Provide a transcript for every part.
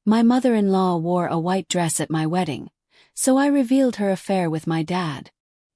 My mother-in-law wore a white dress at my wedding, so I revealed her affair with my dad.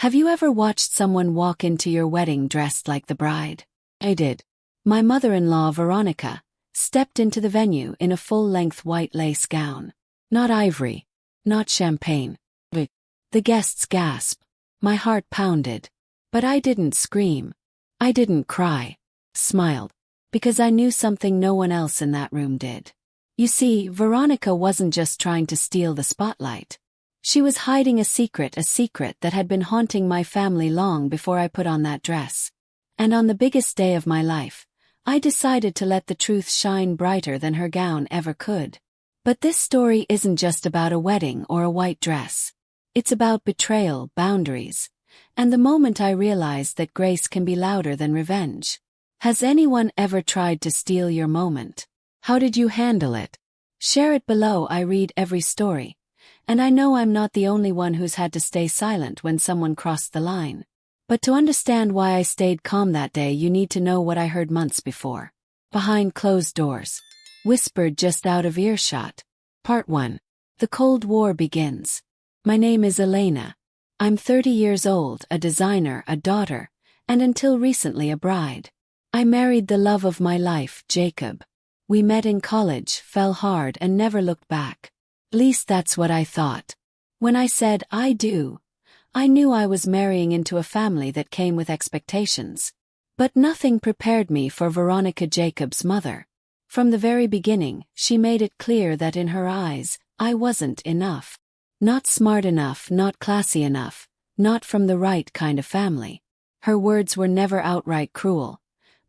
Have you ever watched someone walk into your wedding dressed like the bride? I did. My mother-in-law, Veronica, stepped into the venue in a full-length white lace gown. Not ivory, not champagne. The guests gasped. My heart pounded. But I didn't scream. I didn't cry. Smiled. Because I knew something no one else in that room did. You see, Veronica wasn't just trying to steal the spotlight. She was hiding a secret that had been haunting my family long before I put on that dress. And on the biggest day of my life, I decided to let the truth shine brighter than her gown ever could. But this story isn't just about a wedding or a white dress. It's about betrayal, boundaries, and the moment I realized that grace can be louder than revenge. Has anyone ever tried to steal your moment? How did you handle it? Share it below. I read every story, and I know I'm not the only one who's had to stay silent when someone crossed the line. But to understand why I stayed calm that day, you need to know what I heard months before. Behind closed doors. Whispered just out of earshot. Part 1. The Cold War begins. My name is Elena. I'm 30 years old, a designer, a daughter, and until recently a bride. I married the love of my life, Jacob. We met in college, fell hard, and never looked back. At least that's what I thought. When I said I do, I knew I was marrying into a family that came with expectations. But nothing prepared me for Veronica, Jacob's mother. From the very beginning, she made it clear that in her eyes, I wasn't enough. Not smart enough, not classy enough, not from the right kind of family. Her words were never outright cruel,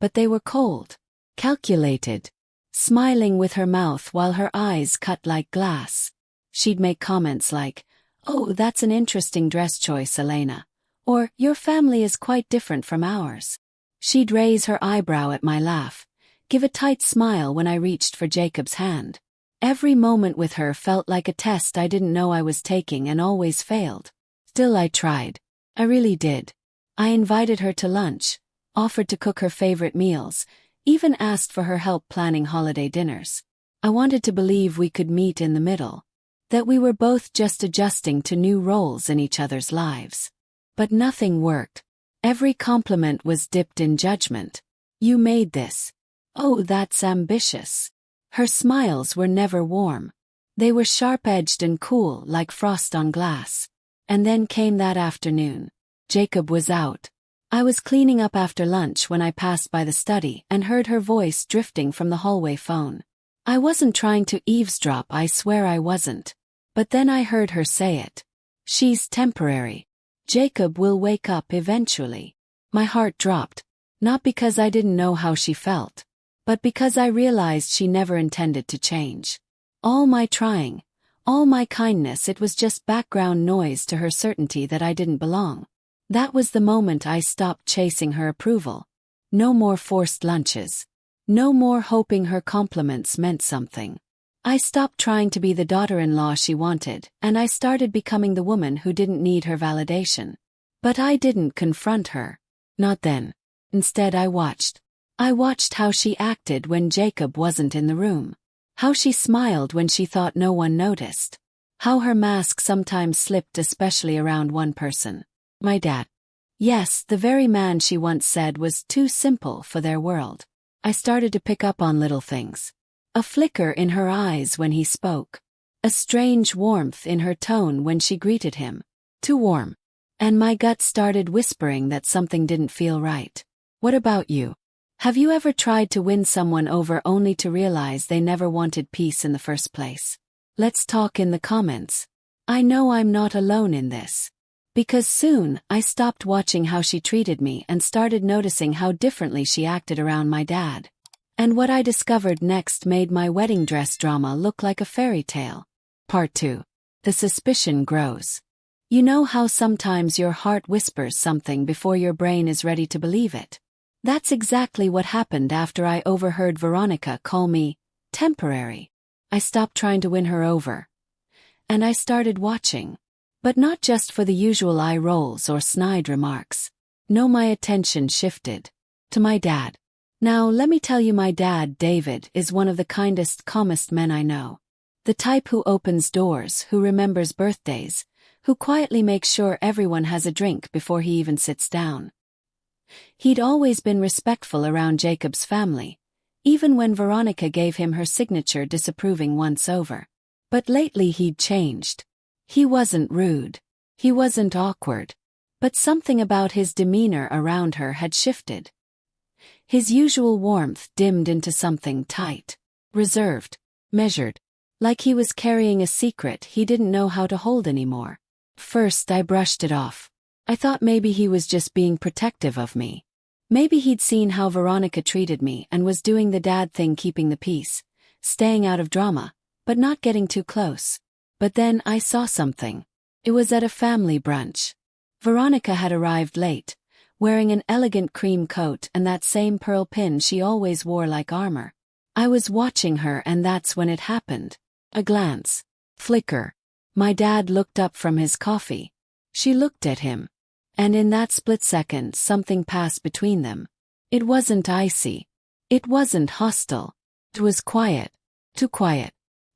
but they were cold, calculated. Smiling with her mouth while her eyes cut like glass. She'd make comments like, "Oh, that's an interesting dress choice, Elena," or "Your family is quite different from ours." She'd raise her eyebrow at my laugh, give a tight smile when I reached for Jacob's hand. Every moment with her felt like a test I didn't know I was taking and always failed. Still I tried. I really did. I invited her to lunch, offered to cook her favorite meals, even asked for her help planning holiday dinners. I wanted to believe we could meet in the middle, that we were both just adjusting to new roles in each other's lives. But nothing worked. Every compliment was dipped in judgment. "You made this. Oh, that's ambitious." Her smiles were never warm. They were sharp-edged and cool like frost on glass. And then came that afternoon. Jacob was out. I was cleaning up after lunch when I passed by the study and heard her voice drifting from the hallway phone. I wasn't trying to eavesdrop, I swear I wasn't. But then I heard her say it. "She's temporary. Jacob will wake up eventually." My heart dropped, not because I didn't know how she felt, but because I realized she never intended to change. All my trying, all my kindness, it was just background noise to her certainty that I didn't belong. That was the moment I stopped chasing her approval. No more forced lunches. No more hoping her compliments meant something. I stopped trying to be the daughter-in-law she wanted, and I started becoming the woman who didn't need her validation. But I didn't confront her. Not then. Instead, I watched. I watched how she acted when Jacob wasn't in the room. How she smiled when she thought no one noticed. How her mask sometimes slipped, especially around one person. My dad. Yes, the very man she once said was too simple for their world. I started to pick up on little things. A flicker in her eyes when he spoke. A strange warmth in her tone when she greeted him. Too warm. And my gut started whispering that something didn't feel right. What about you? Have you ever tried to win someone over only to realize they never wanted peace in the first place? Let's talk in the comments. I know I'm not alone in this. Because soon, I stopped watching how she treated me and started noticing how differently she acted around my dad. And what I discovered next made my wedding dress drama look like a fairy tale. Part 2. The suspicion grows. You know how sometimes your heart whispers something before your brain is ready to believe it? That's exactly what happened after I overheard Veronica call me temporary. I stopped trying to win her over. And I started watching. But not just for the usual eye rolls or snide remarks. No, my attention shifted. To my dad. Now let me tell you, my dad, David, is one of the kindest, calmest men I know. The type who opens doors, who remembers birthdays, who quietly makes sure everyone has a drink before he even sits down. He'd always been respectful around Jacob's family, even when Veronica gave him her signature disapproving once over. But lately he'd changed. He wasn't rude. He wasn't awkward. But something about his demeanor around her had shifted. His usual warmth dimmed into something tight, reserved, measured, like he was carrying a secret he didn't know how to hold anymore. First I brushed it off. I thought maybe he was just being protective of me. Maybe he'd seen how Veronica treated me and was doing the dad thing, keeping the peace, staying out of drama, but not getting too close. But then I saw something. It was at a family brunch. Veronica had arrived late, wearing an elegant cream coat and that same pearl pin she always wore like armor. I was watching her, and that's when it happened. A glance. Flicker. My dad looked up from his coffee. She looked at him. And in that split second something passed between them. It wasn't icy. It wasn't hostile. It was quiet. Too quiet.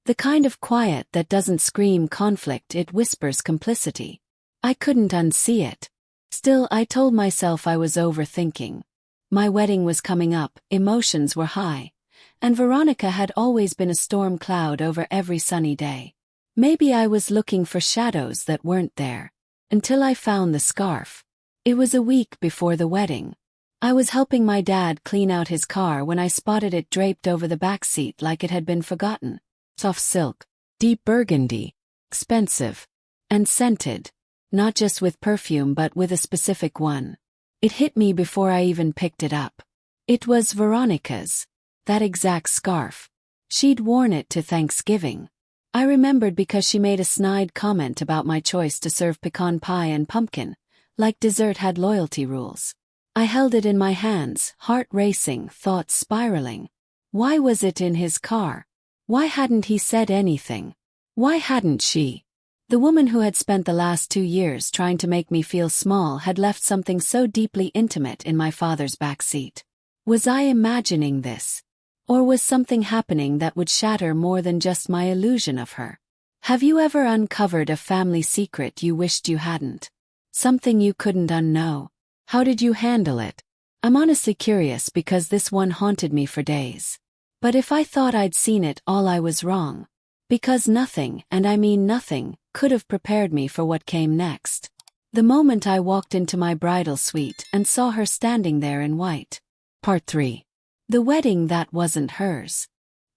The kind of quiet that doesn't scream conflict, it whispers complicity. I couldn't unsee it. Still, I told myself I was overthinking. My wedding was coming up, emotions were high, and Veronica had always been a storm cloud over every sunny day. Maybe I was looking for shadows that weren't there. Until I found the scarf. It was a week before the wedding. I was helping my dad clean out his car when I spotted it draped over the back seat like it had been forgotten. Soft silk, deep burgundy, expensive, and scented. Not just with perfume but with a specific one. It hit me before I even picked it up. It was Veronica's. That exact scarf. She'd worn it to Thanksgiving. I remembered because she made a snide comment about my choice to serve pecan pie and pumpkin, like dessert had loyalty rules. I held it in my hands, heart racing, thoughts spiraling. Why was it in his car? Why hadn't he said anything? Why hadn't she? The woman who had spent the last 2 years trying to make me feel small had left something so deeply intimate in my father's back seat. Was I imagining this? Or was something happening that would shatter more than just my illusion of her? Have you ever uncovered a family secret you wished you hadn't? Something you couldn't unknow? How did you handle it? I'm honestly curious because this one haunted me for days. But if I thought I'd seen it all, I was wrong. Because nothing, and I mean nothing, could have prepared me for what came next. The moment I walked into my bridal suite and saw her standing there in white. Part 3. The wedding that wasn't hers.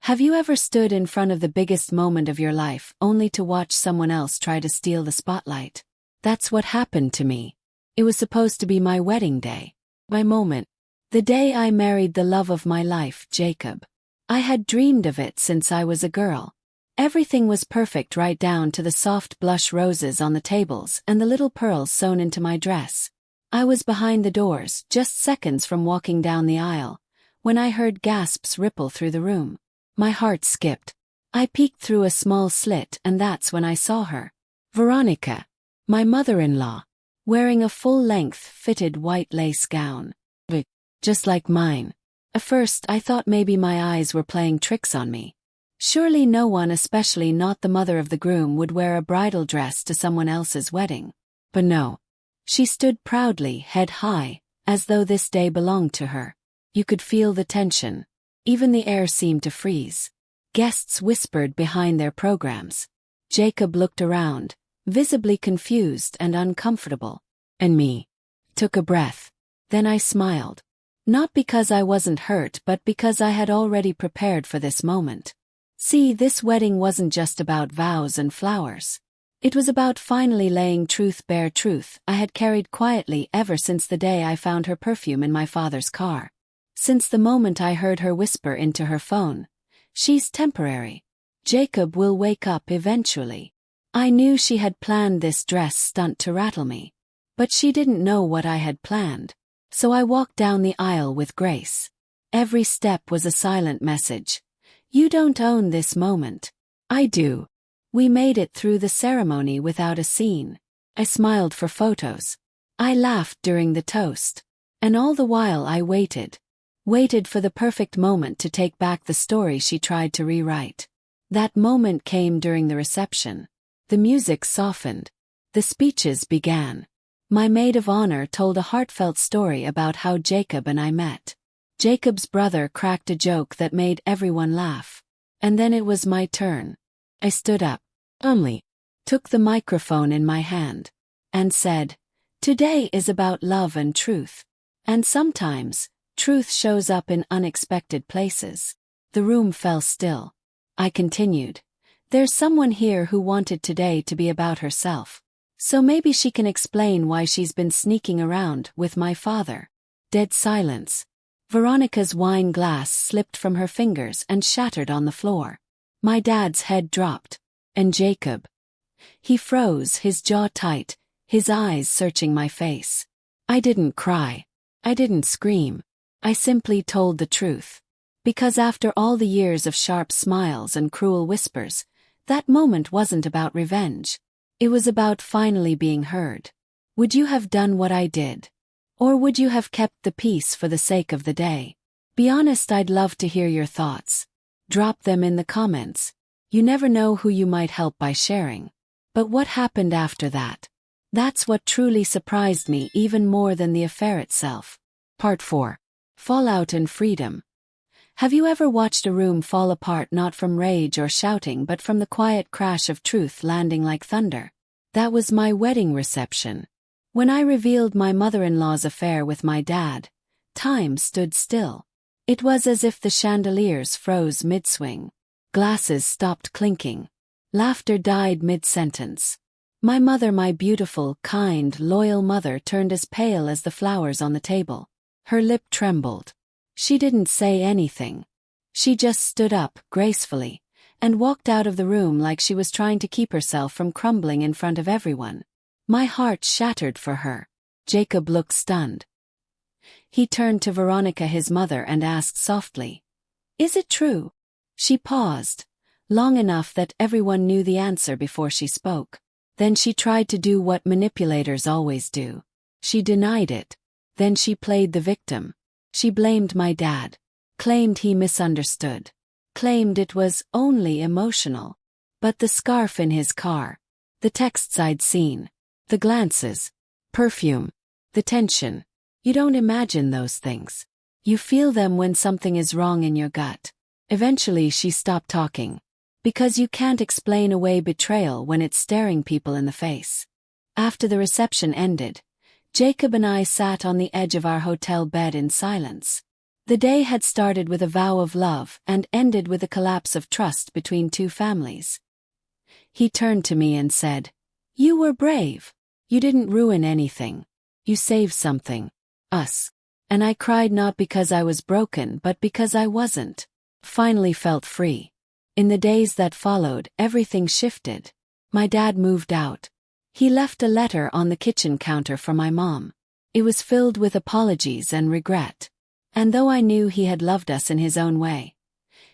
Have you ever stood in front of the biggest moment of your life only to watch someone else try to steal the spotlight? That's what happened to me. It was supposed to be my wedding day. My moment. The day I married the love of my life, Jacob. I had dreamed of it since I was a girl. Everything was perfect right down to the soft blush roses on the tables and the little pearls sewn into my dress. I was behind the doors, just seconds from walking down the aisle, when I heard gasps ripple through the room. My heart skipped. I peeked through a small slit, and that's when I saw her. Veronica, my mother-in-law, wearing a full-length fitted white lace gown. Just like mine. At first I thought maybe my eyes were playing tricks on me. Surely no one, especially not the mother of the groom, would wear a bridal dress to someone else's wedding. But no. She stood proudly, head high, as though this day belonged to her. You could feel the tension. Even the air seemed to freeze. Guests whispered behind their programs. Jacob looked around, visibly confused and uncomfortable. And me. Took a breath. Then I smiled. Not because I wasn't hurt, but because I had already prepared for this moment. See, this wedding wasn't just about vows and flowers. It was about finally laying truth bare, truth I had carried quietly ever since the day I found her perfume in my father's car. Since the moment I heard her whisper into her phone, "She's temporary. Jacob will wake up eventually." I knew she had planned this dress stunt to rattle me. But she didn't know what I had planned. So I walked down the aisle with grace. Every step was a silent message. You don't own this moment. I do. We made it through the ceremony without a scene. I smiled for photos. I laughed during the toast. And all the while I waited. Waited for the perfect moment to take back the story she tried to rewrite. That moment came during the reception. The music softened. The speeches began. My maid of honor told a heartfelt story about how Jacob and I met. Jacob's brother cracked a joke that made everyone laugh. And then it was my turn. I stood up, took the microphone in my hand, and said, "Today is about love and truth. And sometimes, truth shows up in unexpected places." The room fell still. I continued, "There's someone here who wanted today to be about herself. So maybe she can explain why she's been sneaking around with my father." Dead silence. Veronica's wine glass slipped from her fingers and shattered on the floor. My dad's head dropped. And Jacob? He froze, his jaw tight, his eyes searching my face. I didn't cry. I didn't scream. I simply told the truth. Because after all the years of sharp smiles and cruel whispers, that moment wasn't about revenge. It was about finally being heard. Would you have done what I did? Or would you have kept the peace for the sake of the day? Be honest, I'd love to hear your thoughts. Drop them in the comments. You never know who you might help by sharing. But what happened after that? That's what truly surprised me even more than the affair itself. Part 4. Fallout and Freedom. Have you ever watched a room fall apart not from rage or shouting but from the quiet crash of truth landing like thunder? That was my wedding reception. When I revealed my mother-in-law's affair with my dad, time stood still. It was as if the chandeliers froze mid-swing. Glasses stopped clinking. Laughter died mid-sentence. My mother, my beautiful, kind, loyal mother, turned as pale as the flowers on the table. Her lip trembled. She didn't say anything. She just stood up, gracefully, and walked out of the room like she was trying to keep herself from crumbling in front of everyone. My heart shattered for her. Jacob looked stunned. He turned to Veronica, his mother, and asked softly, "Is it true?" She paused, long enough that everyone knew the answer before she spoke. Then she tried to do what manipulators always do. She denied it. Then she played the victim. She blamed my dad, claimed he misunderstood, claimed it was only emotional. But the scarf in his car, the texts I'd seen, the glances, perfume, the tension. You don't imagine those things. You feel them when something is wrong in your gut. Eventually she stopped talking. Because you can't explain away betrayal when it's staring people in the face. After the reception ended, Jacob and I sat on the edge of our hotel bed in silence. The day had started with a vow of love and ended with a collapse of trust between two families. He turned to me and said, "You were brave. You didn't ruin anything. You saved something. Us." And I cried, not because I was broken but because I wasn't. Finally felt free. In the days that followed, everything shifted. My dad moved out. He left a letter on the kitchen counter for my mom. It was filled with apologies and regret. And though I knew he had loved us in his own way,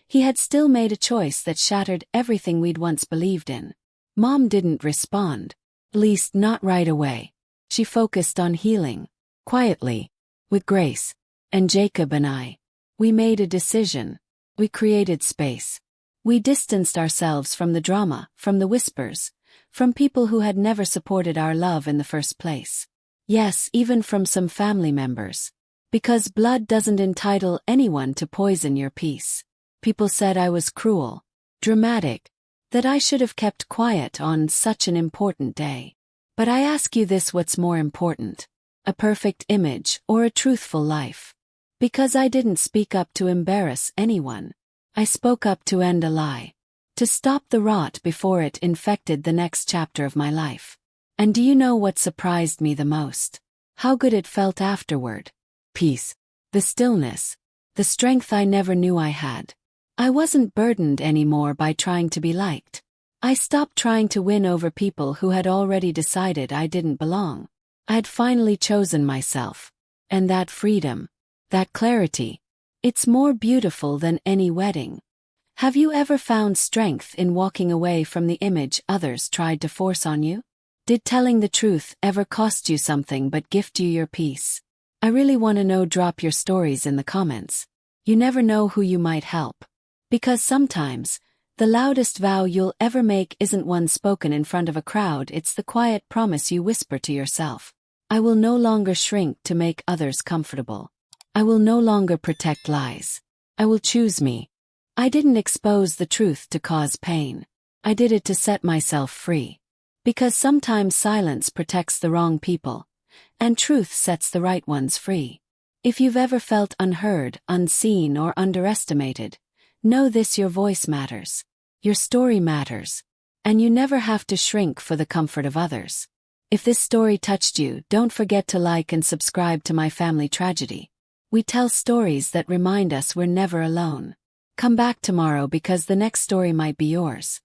he had still made a choice that shattered everything we'd once believed in. Mom didn't respond. At least not right away. She focused on healing. Quietly. With grace. And Jacob and I. We made a decision. We created space. We distanced ourselves from the drama, from the whispers, from people who had never supported our love in the first place. Yes, even from some family members. Because blood doesn't entitle anyone to poison your peace. People said I was cruel, dramatic, that I should have kept quiet on such an important day. But I ask you this: what's more important? A perfect image or a truthful life? Because I didn't speak up to embarrass anyone. I spoke up to end a lie. To stop the rot before it infected the next chapter of my life. And do you know what surprised me the most? How good it felt afterward. Peace. The stillness. The strength I never knew I had. I wasn't burdened anymore by trying to be liked. I stopped trying to win over people who had already decided I didn't belong. I had finally chosen myself. And that freedom, that clarity, it's more beautiful than any wedding. Have you ever found strength in walking away from the image others tried to force on you? Did telling the truth ever cost you something but gift you your peace? I really want to know. Drop your stories in the comments. You never know who you might help. Because sometimes, The loudest vow you'll ever make isn't one spoken in front of a crowd, it's the quiet promise you whisper to yourself. I will no longer shrink to make others comfortable. I will no longer protect lies. I will choose me. I didn't expose the truth to cause pain. I did it to set myself free. Because sometimes silence protects the wrong people, and truth sets the right ones free. If you've ever felt unheard, unseen, or underestimated, know this: your voice matters. Your story matters. And you never have to shrink for the comfort of others. If this story touched you, don't forget to like and subscribe to My Family Tragedy. We tell stories that remind us we're never alone. Come back tomorrow because the next story might be yours.